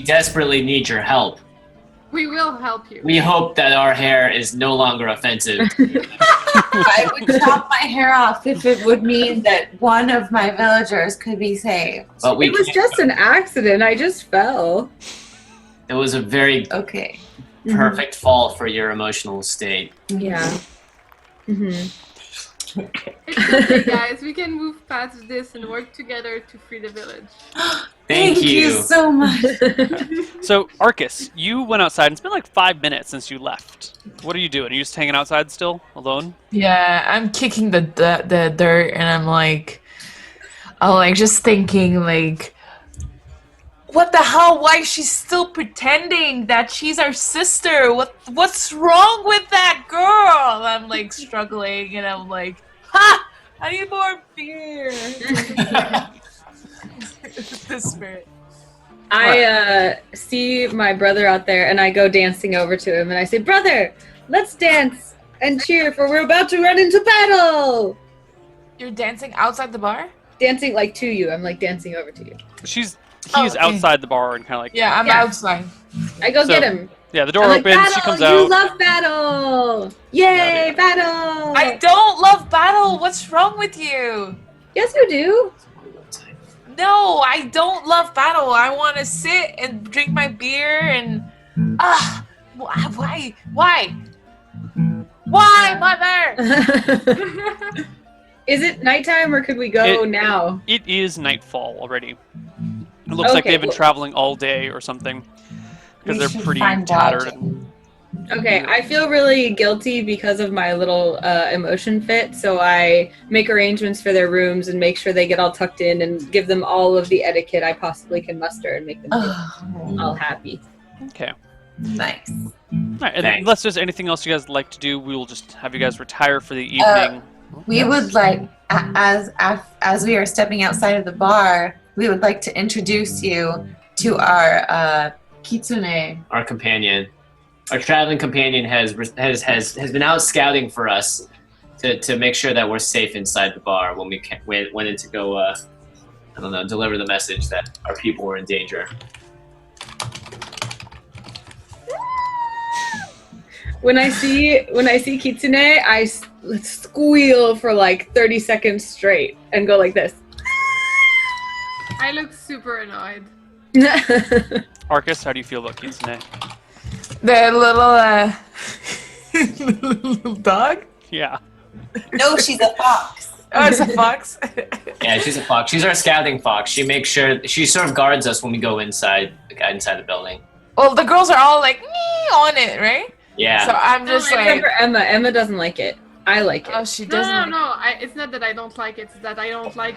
We desperately need your help. We will help you. We hope that our hair is no longer offensive. I would chop my hair off if it would mean that one of my villagers could be saved. But It was just an accident. I just fell. It was a very Okay. perfect fall for your emotional state. Yeah. It's okay, guys. We can move past this and work together to free the village. Thank you. so much. So, Arcas, you went outside, and it's been like 5 minutes since you left. What are you doing? Are you just hanging outside still, alone? Yeah, I'm kicking the dirt, and I'm like just thinking, like, what the hell? Why is she still pretending that she's our sister? What's wrong with that girl? I'm like struggling, and I'm like, ha! I need more beer. The spirit. I see my brother out there, and I go dancing over to him, and I say, "Brother, let's dance and cheer, for we're about to run into battle." You're dancing outside the bar? Dancing like to you. I'm like dancing over to you. He's okay. outside the bar and kind of like... Yeah, I'm Yeah. outside. I go So- get him. Yeah, the door I'm like, opens, battle! she comes You out. love battle! Yay, battle! I don't love battle. What's wrong with you? Yes, you do. No, I don't love battle. I want to sit and drink my beer and why, mother? Is it nighttime, or could we go It- now? It is nightfall already. It looks like Okay, they've been well- traveling all day or something. Because We they're should pretty find tattered. lodging. Okay, I feel really guilty because of my little emotion fit, so I make arrangements for their rooms and make sure they get all tucked in and give them all of the etiquette I possibly can muster and make them feel all happy. Okay. Nice. All right, and Thanks. unless there's anything else you guys like to do, we will just have you guys retire for the evening. We would like, as we are stepping outside of the bar, we would like to introduce you to our kitsune. Our companion, our traveling companion, has been out scouting for us to make sure that we're safe inside the bar when we went in to go, deliver the message that our people were in danger. When I see Kitsune, I squeal for like 30 seconds straight and go like this. I look super annoyed. Arcas, how do you feel about Kitsune? The little dog? Yeah. No, she's a fox. Oh, it's a fox. Yeah, she's a fox. She's our scouting fox. She makes sure she sort of guards us when we go inside the building. Well, the girls are all like me on it, right? Yeah. So I'm just Except like, for Emma. Emma doesn't like it. I like it. oh, she No, doesn't. no. It's not that I don't like it. It's that I don't like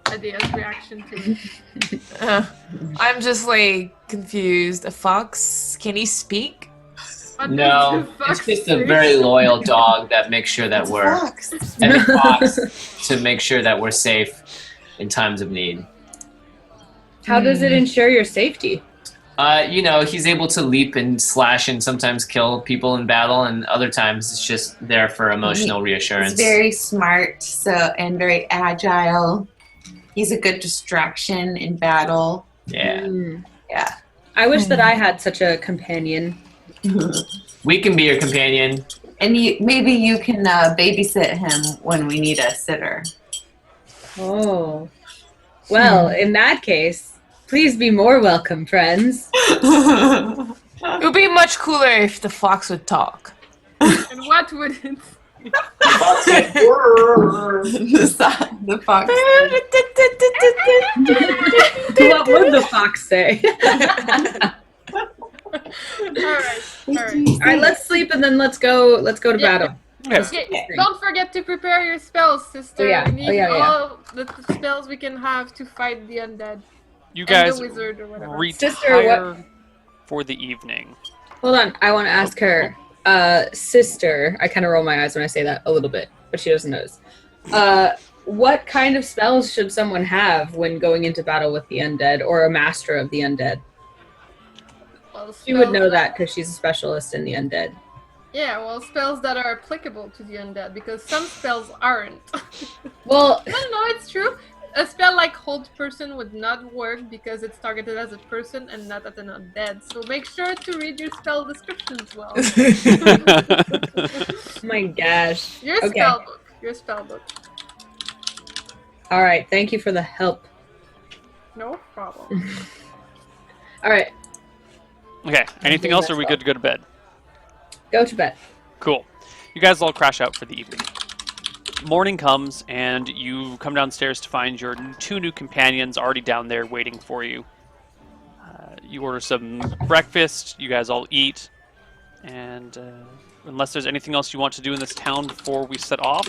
Adea's reaction to it. I'm just like confused. A fox? Can he speak? What No, does the fox it's just a say? very loyal dog that makes sure that we're Fox. and a fox to make sure that we're safe in times of need. How does it ensure your safety? He's able to leap and slash and sometimes kill people in battle, and other times it's just there for emotional reassurance. He's very smart, and very agile. He's a good distraction in battle. Yeah. Yeah. I wish that I had such a companion. We can be your companion. And maybe you can babysit him when we need a sitter. Oh. Well, in that case, please be more welcome, friends. It would be much cooler if the fox would talk. And what would it? the fox. What would the fox say? All right. All right, let's sleep and then let's go to battle. Okay. Okay, don't forget to prepare your spells, sister. Oh, yeah. We need Oh, yeah. all the spells we can have to fight the undead. You And guys the wizard or whatever. retire for the evening. Hold on, I want to ask her, sister. I kind of roll my eyes when I say that a little bit, but she doesn't notice. What kind of spells should someone have when going into battle with the undead, or a master of the undead? Well, She would spells know that because she's a specialist in the undead. Yeah, well, spells that are applicable to the undead, because some spells aren't. Well, No, it's true. a spell like Hold Person would not work because it's targeted as a person and not as an undead. So make sure to read your spell descriptions well. Oh my gosh. Your Okay. spell book. Your spell book. All right. Thank you for the help. No problem. All right. Okay. Anything else, or are we good to go to bed? Go to bed. Cool. You guys all crash out for the evening. Morning comes, and you come downstairs to find your 2 new companions already down there waiting for you. You order some breakfast, you guys all eat, and unless there's anything else you want to do in this town before we set off?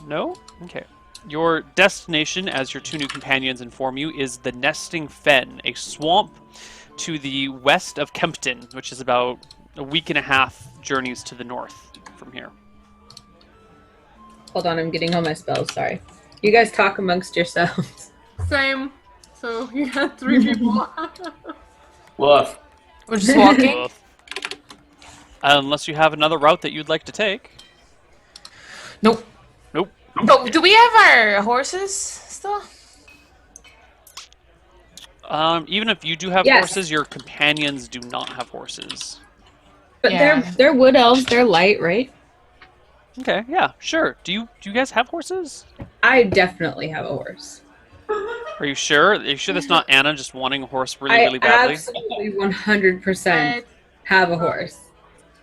No? Okay. Your destination, as your 2 new companions inform you, is the Nesting Fen, a swamp to the west of Kempton, which is about a week and a half journeys to the north from here. Hold on, I'm getting all my spells. Sorry. You guys talk amongst yourselves. Same. So you had 3 people. Woof. We're just walking. Unless you have another route that you'd like to take. Nope. Nope. Oh, do we have our horses still? Even if you do have Yes. horses, your companions do not have horses. But Yeah. they're wood elves. They're light, right? Okay, yeah, sure. Do you guys have horses? I definitely have a horse. Are you sure? Are you sure that's not Anna just wanting a horse really badly? I absolutely 100% Right. have a horse.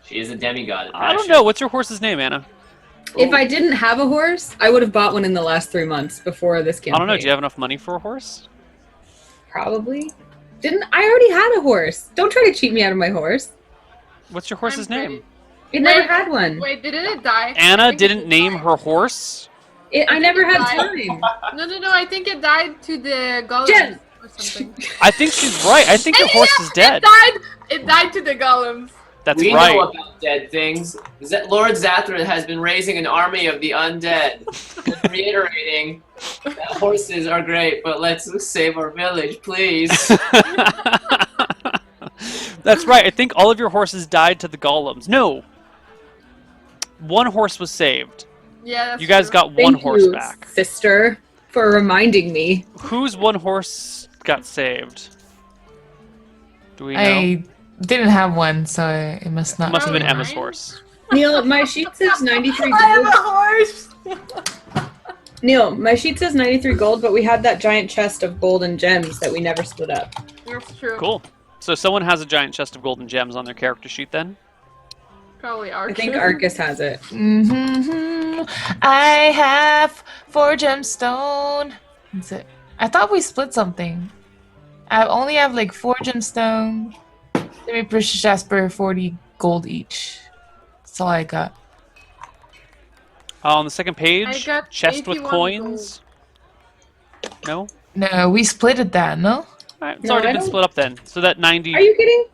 She is a demigod. I don't know. What's your horse's name, Anna? If I didn't have a horse, I would have bought one in the last 3 months before this campaign. I don't know. Do you have enough money for a horse? Probably. Didn't I already had a horse? Don't try to cheat me out of my horse. What's your horse's I'm name? ready. It never Wait, had one. Wait, didn't it die? I Anna think didn't it name died. her horse? I never had died. time. No, I think it died to the golems Jen! or something. I think she's right. I think your horse is dead. It died to the golems. That's We right. know about dead things. Lord Zathrin has been raising an army of the undead. Just reiterating that horses are great, but let's save our village, please. That's right. I think all of your horses died to the golems. No. 1 horse was saved. Yeah, that's You guys true. got 1 Thank horse you, back. sister, for reminding me. Whose 1 horse got saved? Do we know? I didn't have one, so it must not. Must have been Probably Emma's mine. horse. Neil, my sheet says 93 I have gold. a horse. Neil, my sheet says 93 gold, but we had that giant chest of gold and gems that we never split up. That's true. Cool. So someone has a giant chest of golden gems on their character sheet then? Probably I Arcas. think Arcas has it. I have 4 gemstone. That's it. I thought we split something. I only have like 4 gemstone. Maybe precious jasper, 40 gold each. That's all I got. On the second I page, got chest with 81 coins. No? No, we split it that, no? Alright, it's No, already I been don't- split up then. So that 90... Are you kidding?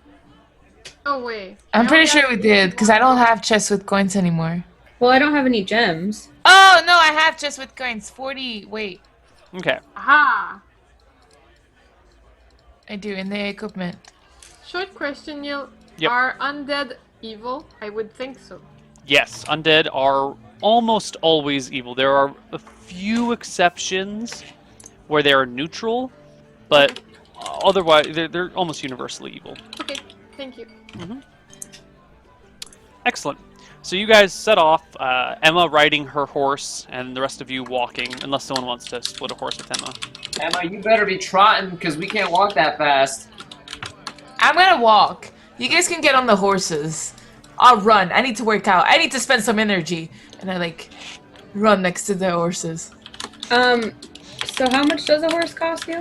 Oh wait. I'm I pretty only sure have we did, because I 81. don't have chests with coins anymore. Well, I don't have any gems. Oh, no, I have chests with coins. 40, wait. Okay. Aha. I do, in the equipment. Short question, Neil. Yep. Are undead evil? I would think so. Yes, undead are almost always evil. There are a few exceptions where they are neutral, but otherwise they're almost universally evil. Okay, thank you. Excellent. So you guys set off, Emma riding her horse, and the rest of you walking, unless someone wants to split a horse with Emma. Emma, you better be trotting, because we can't walk that fast. I'm gonna walk. You guys can get on the horses. I'll run. I need to work out. I need to spend some energy. And I like run next to the horses. So how much does a horse cost you?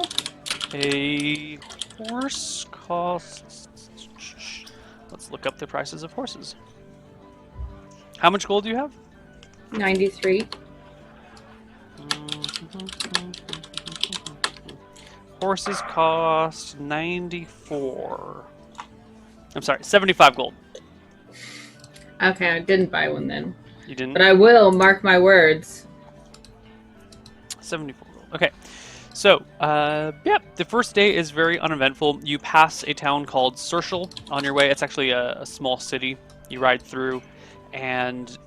A horse costs... Let's look up the prices of horses. How much gold do you have? 93. Horses cost 94. I'm sorry, 75 gold. Okay, I didn't buy one then. You didn't? But I will, mark my words. 74 gold. Okay. So, yeah, the first day is very uneventful. You pass a town called Sertial on your way. It's actually a small city you ride through, and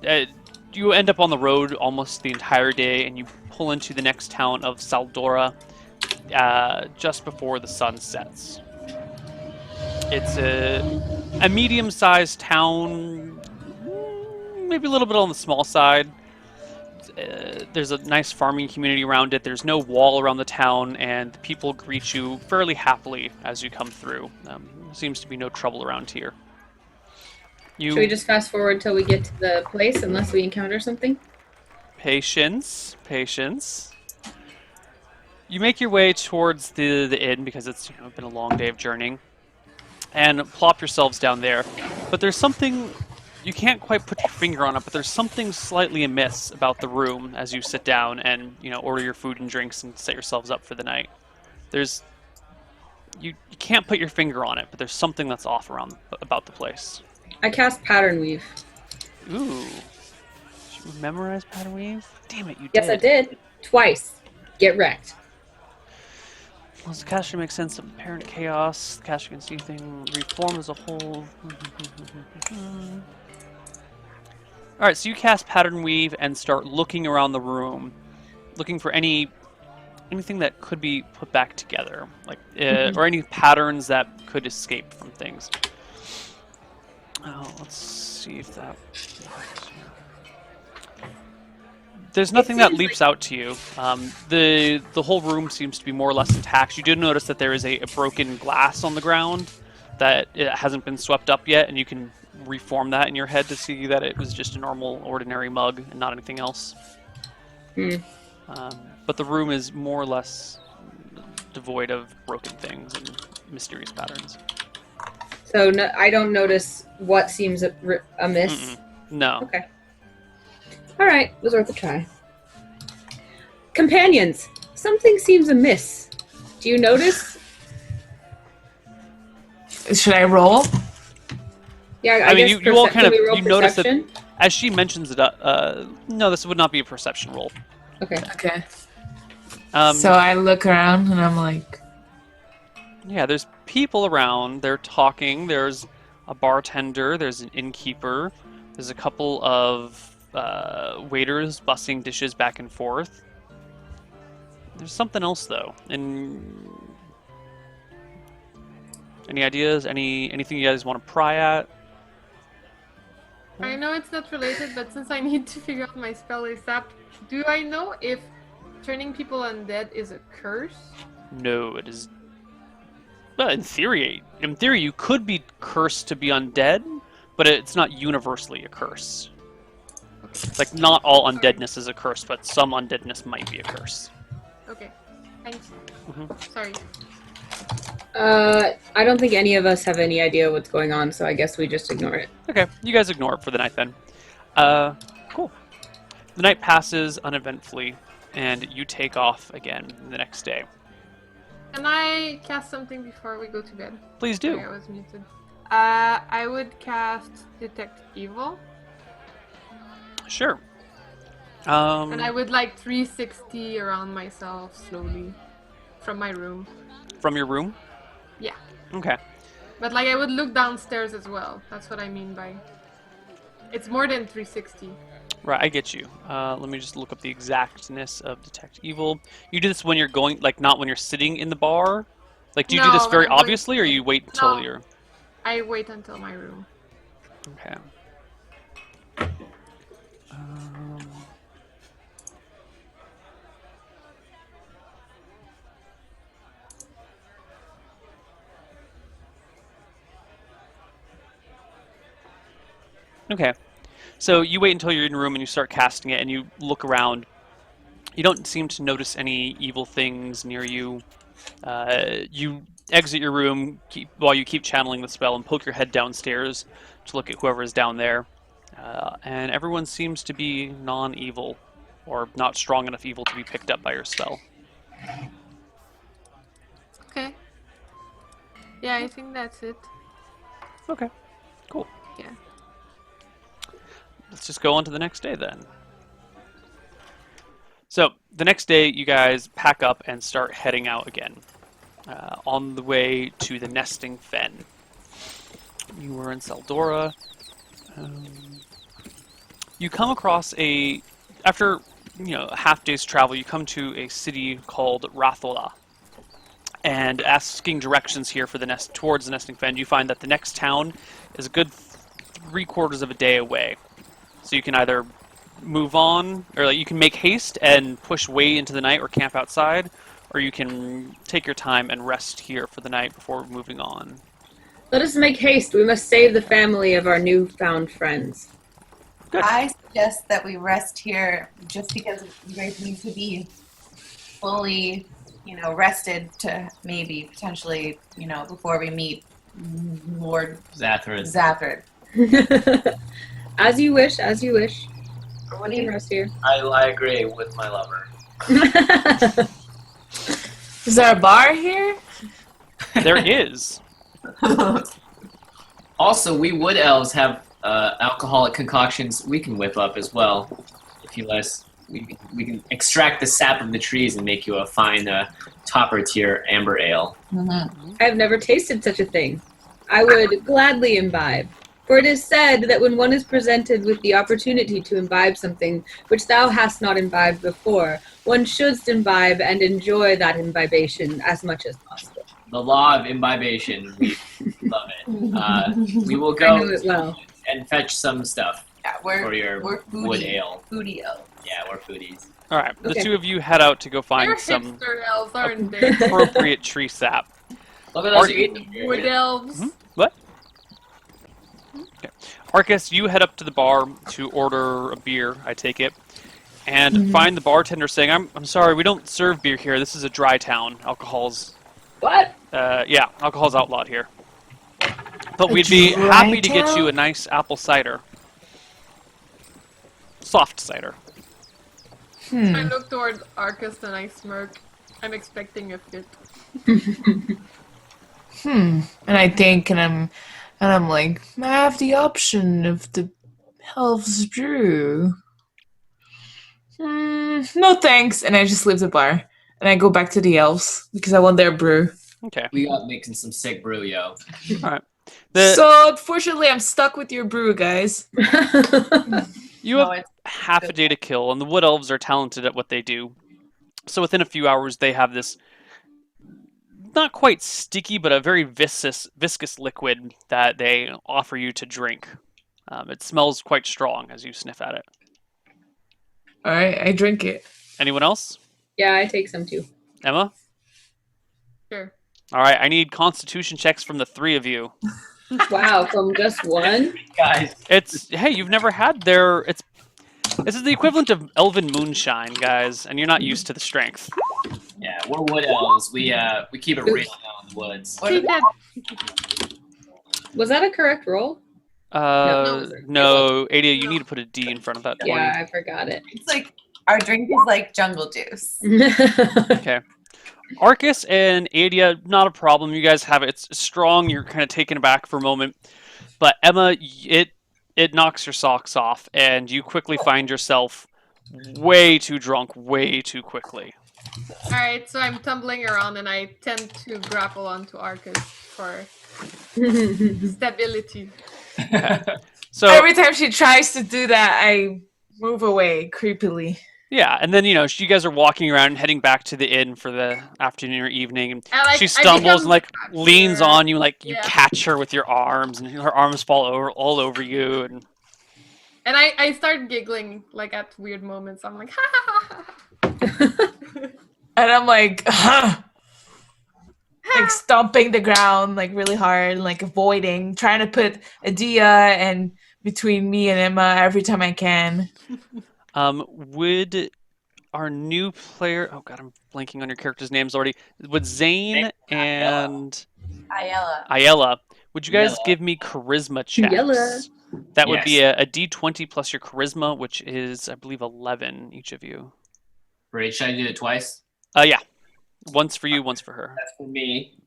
you end up on the road almost the entire day, and you pull into the next town of Saldora just before the sun sets. It's a medium-sized town, maybe a little bit on the small side. There's a nice farming community around it. There's no wall around the town, and the people greet you fairly happily as you come through. Seems to be no trouble around here. Should we just fast forward till we get to the place, unless we encounter something? Patience. You make your way towards the inn because it's been a long day of journeying, and plop yourselves down there. But there's something, you can't quite put your finger on it, but there's something slightly amiss about the room as you sit down and order your food and drinks and set yourselves up for the night. You can't put your finger on it, but there's something that's off about the place. I cast Pattern Weave. Ooh. Did you memorize Pattern Weave? Damn it, you did. Yes, I did. Twice. Get wrecked. Well, the caster makes sense of apparent chaos. The caster can see things reform as a whole. Alright, so you cast Pattern Weave and start looking around the room, looking for anything that could be put back together, like or any patterns that could escape from things. Oh, let's see if that works. There's nothing that leaps out to you. The whole room seems to be more or less intact. You do notice that there is a broken glass on the ground that it hasn't been swept up yet, and you can reform that in your head to see that it was just a normal, ordinary mug and not anything else. But the room is more or less devoid of broken things and mysterious patterns. So no, I don't notice what seems amiss? No. Okay. Alright, it was worth a try. Companions, something seems amiss. Do you notice? Should I roll? Yeah, I mean, you all kind of you notice that as she mentions it. No, this would not be a perception roll. Okay. So I look around and I'm like, yeah, there's people around. They're talking. There's a bartender. There's an innkeeper. There's a couple of waiters bussing dishes back and forth. There's something else though. And any ideas? Anything you guys want to pry at? I know it's not related, but since I need to figure out my spell ASAP, do I know if turning people undead is a curse? No, it is. Well, in theory, you could be cursed to be undead, but it's not universally a curse. Like, not all undeadness is a curse, but some undeadness might be a curse. Okay, thanks. Sorry. I don't think any of us have any idea what's going on, so I guess we just ignore it. Okay, you guys ignore it for the night then. Cool. The night passes uneventfully, and you take off again the next day. Can I cast something before we go to bed? Please do. Sorry, I was muted. I would cast Detect Evil. Sure. And I would like 360 around myself slowly from my room. From your room? Yeah. Okay. But like I would look downstairs as well. That's what I mean by... It's more than 360. Right, I get you. Let me just look up the exactness of Detect Evil. You do this when you're going, like, not when you're sitting in the bar? Like, do you do this very obviously, or you wait until you're... I wait until my room. Okay. Okay. So you wait until you're in your room and you start casting it, and you look around. You don't seem to notice any evil things near you. You exit your room while you keep channeling the spell and poke your head downstairs to look at whoever is down there. And everyone seems to be non-evil, or not strong enough evil to be picked up by your spell. Okay. Yeah, I think that's it. Okay, cool. Yeah. Let's just go on to the next day then. So, the next day, you guys pack up and start heading out again. On the way to the nesting fen. You were in Saldora. You come across after a half day's travel, you come to a city called Rathola. And asking directions here for towards the nesting fen, you find that the next town is a good 3/4 of a day away. So you can either move on, or you can make haste and push way into the night or camp outside, or you can take your time and rest here for the night before moving on. Let us make haste. We must save the family of our newfound friends. Good. I suggest that we rest here just because you guys need to be fully, rested to maybe potentially, before we meet Lord Zathrid. As you wish, as you wish. What do you rest here? I agree with my lover. Is there a bar here? There is. Also, we wood elves have alcoholic concoctions we can whip up as well. If you let us, we can extract the sap of the trees and make you a fine topper tier amber ale. Mm-hmm. I have never tasted such a thing. I would gladly imbibe. For it is said that when one is presented with the opportunity to imbibe something which thou hast not imbibed before, one should imbibe and enjoy that imbibation as much as possible. The law of imbibation, we love it. We will I go know it well. and fetch some stuff Yeah, for your we're wood ale. Foodie elves. Yeah, we're foodies. All right, the Okay. two of you head out to go They're find some hipster elves, aren't they? appropriate tree sap. Look at those Are- eating them. Wood elves. What? Okay. Arcas, you head up to the bar to order a beer, I take it, and find the bartender saying, I'm sorry, we don't serve beer here. This is a dry town. Alcohol's What? alcohol's outlawed here. But A we'd be dry happy to get town? you a nice apple cider. Soft cider. I look toward Arcas and I smirk. I'm expecting a fit. And I think, and I'm like, I have the option of the Elves brew. No thanks. And I just leave the bar. And I go back to the Elves because I want their brew. Okay. We got making some sick brew, yo. All right. So unfortunately, I'm stuck with your brew, guys. You No, have it's half a day to kill, and the wood elves are talented at what they do. So within a few hours, they have this not quite sticky, but a very viscous liquid that they offer you to drink. It smells quite strong as you sniff at it. All right, I drink it. Anyone else? Yeah, I take some too. Emma? Sure. All right, I need constitution checks from the three of you. Wow, from just one? Guys, Hey, you've never had this is the equivalent of elven moonshine, guys, and you're not used to the strength. yeah, we're wood elves. We keep it real now in the woods. What See is that? Was that a correct roll? No, Adea, you need to put a D in front of that 20. Yeah, I forgot it. It's like our drink is like jungle juice. Okay. Arcas and Adea, not a problem. You guys have it. It's strong. You're kind of taken aback for a moment. But Emma, it knocks your socks off, and you quickly find yourself way too drunk way too quickly. Alright, so I'm tumbling around and I tend to grapple onto Arcas for stability. So Every time she tries to do that, I move away creepily. yeah, and then you guys are walking around and heading back to the inn for the afternoon or evening, and I, she I stumbles become and leans happier. on you, you Yeah. catch her with your arms, and her arms fall all over you, and And I start giggling at weird moments. I'm like, ha ha ha ha. And I'm like, stomping the ground really hard, avoiding, trying to put Adea and between me and Emma every time I can. would our new player? Oh God, I'm blanking on your characters' names already. Would Zane and Ayala. would you guys Yella. give me charisma checks? Yella. That would be a D20 plus your charisma, which is, I believe, 11 each of you. Great. Should I do it twice? Yeah. Once for you, once for her. That's for me.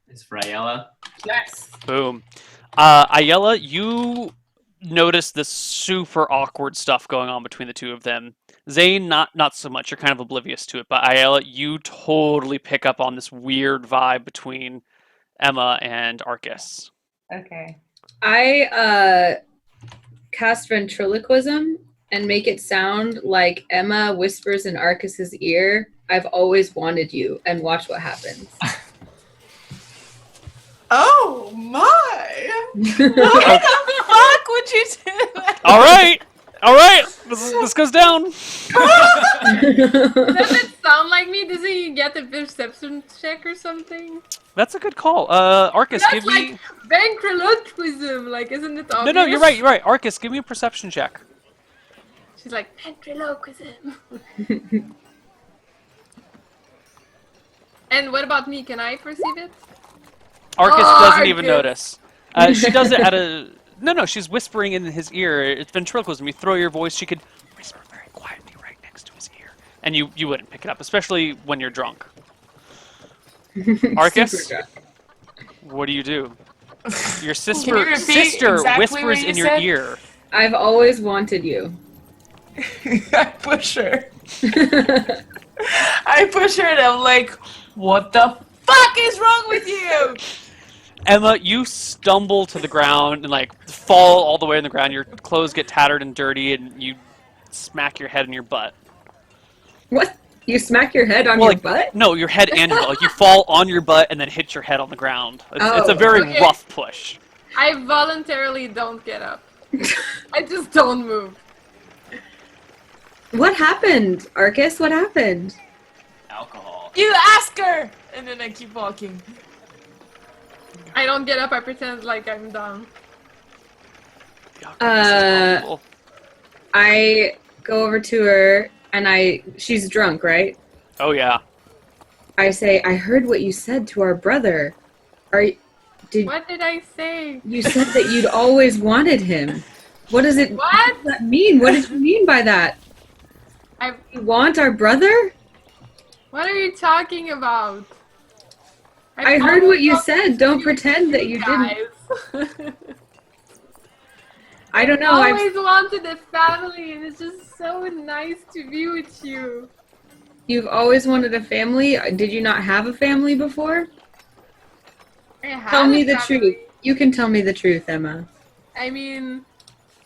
It's for Ayala. Yes. Boom. Ayala, you notice this super awkward stuff going on between the two of them. Zane, not so much. You're kind of oblivious to it. But Ayala, you totally pick up on this weird vibe between Emma and Okay. I cast ventriloquism and make it sound like Emma whispers in Arcas's ear, "I've always wanted you," and watch what happens. Oh my! Why the fuck would you do that? All right. This goes down. Does it sound like me? Does he get a perception check or something? That's a good call. Arcas, That's give like me. ventriloquism. Like, isn't it obvious? No, you're right. Arcas, give me a perception check. She's like, ventriloquism. And what about me? Can I perceive it? Arcas Oh, doesn't even Arcas. notice. She does it at a. No, she's whispering in his ear. It's ventriloquism. You throw your voice, she could whisper very quietly right next to his ear. And you wouldn't pick it up, especially when you're drunk. Arcas, what do? Your sister exactly whispers what in you your said? ear. I've always wanted you. I push her. I push her and I'm like, what the fuck is wrong with you? Emma, you stumble to the ground and like fall all the way on the ground. Your clothes get tattered and dirty, and you smack your head in your butt. What? You smack your head on Well, your like, butt? No, your head and your butt. Like you fall on your butt and then hit your head on the ground. It's a Oh, very okay. rough push. I voluntarily don't get up. I just don't move. What happened, Arcas? What happened? Alcohol. You ask her! And then I keep walking. I don't get up. I pretend like I'm down. I go over to her and she's drunk, right? Oh yeah. I say, "I heard what you said to our brother. What did I say? You said that you'd always wanted him. What does What? that mean? What did you mean by that? You want our brother? What are you talking about? I heard what you said. Don't pretend that you didn't. didn't. I don't know. I always wanted a family, and it's just so nice to be with you. You've always wanted a family? Did you not have a family before? I had Tell me a the family. truth. You can tell me the truth, Emma. I mean,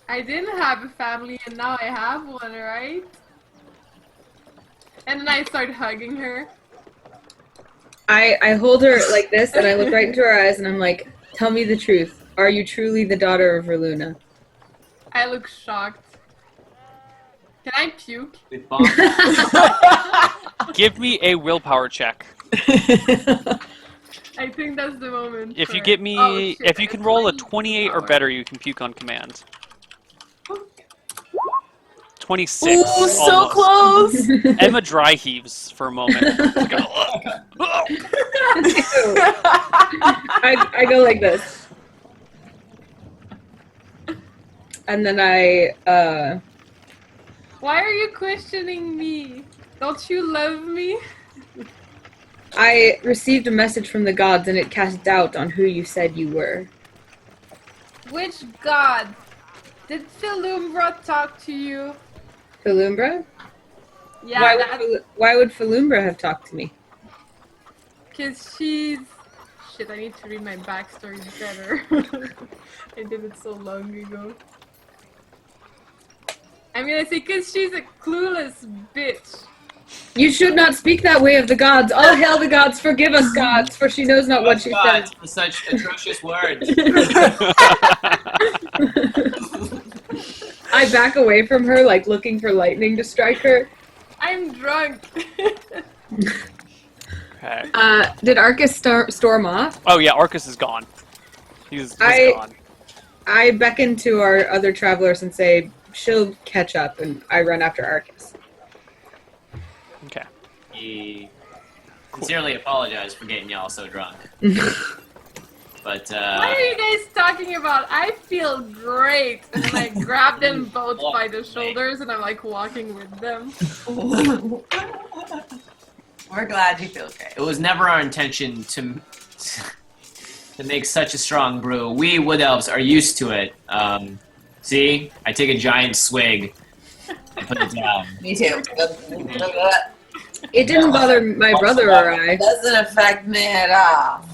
I didn't have a family, and now I have one, right? And then I start hugging her. I hold her like this, and I look right into her eyes, and I'm like, "Tell me the truth. Are you truly the daughter of Verluna?" I look shocked. Can I puke? We bonk. Give me a willpower check. I think that's the moment. If you for- get me, Oh, shit, if you it's can roll a 20 28 or power. better, you can puke on command. 26. Ooh, so almost. close! Emma dry heaves for a moment. Like, I go like this. And then Why are you questioning me? Don't you love me? I received a message from the gods, and it cast doubt on who you said you were. Which god? Did Philumbra talk to you? Philumbra? Yeah, Why would Philumbra have talked to me? because she's... Shit, I need to read my backstory better. I did it so long ago. I'm gonna say because she's a clueless bitch. You should not speak that way of the gods. All hail the gods, forgive us, gods, for she knows not what she God, says. for such atrocious words. I back away from her, like looking for lightning to strike her. I'm drunk. okay. Did Arcas storm off? Oh yeah, Arcas is gone. He's I- gone. I beckon to our other travelers and say, she'll catch up, and I run after Arcas. Okay. He sincerely apologized for getting y'all so drunk. But What are you guys talking about? I feel great. And then I grab them both by the shoulders and I'm like walking with them. We're glad you feel great. it was never our intention to make such a strong brew. We wood elves are used to it. See, I take a giant swig and put it down. Me too. It didn't bother my brother or I. Doesn't affect me at all.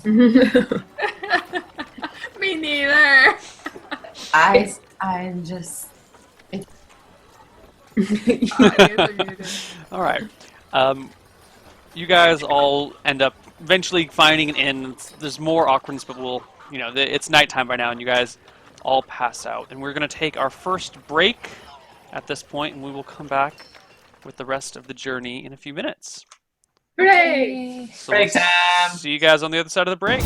Me neither. I'm just. All right. You guys all end up eventually finding an inn. There's more awkwardness, but it's nighttime by now, and you guys all pass out. And we're going to take our first break at this point, and we will come back with the rest of the journey in a few minutes. Hooray! So Break time! see you guys on the other side of the break.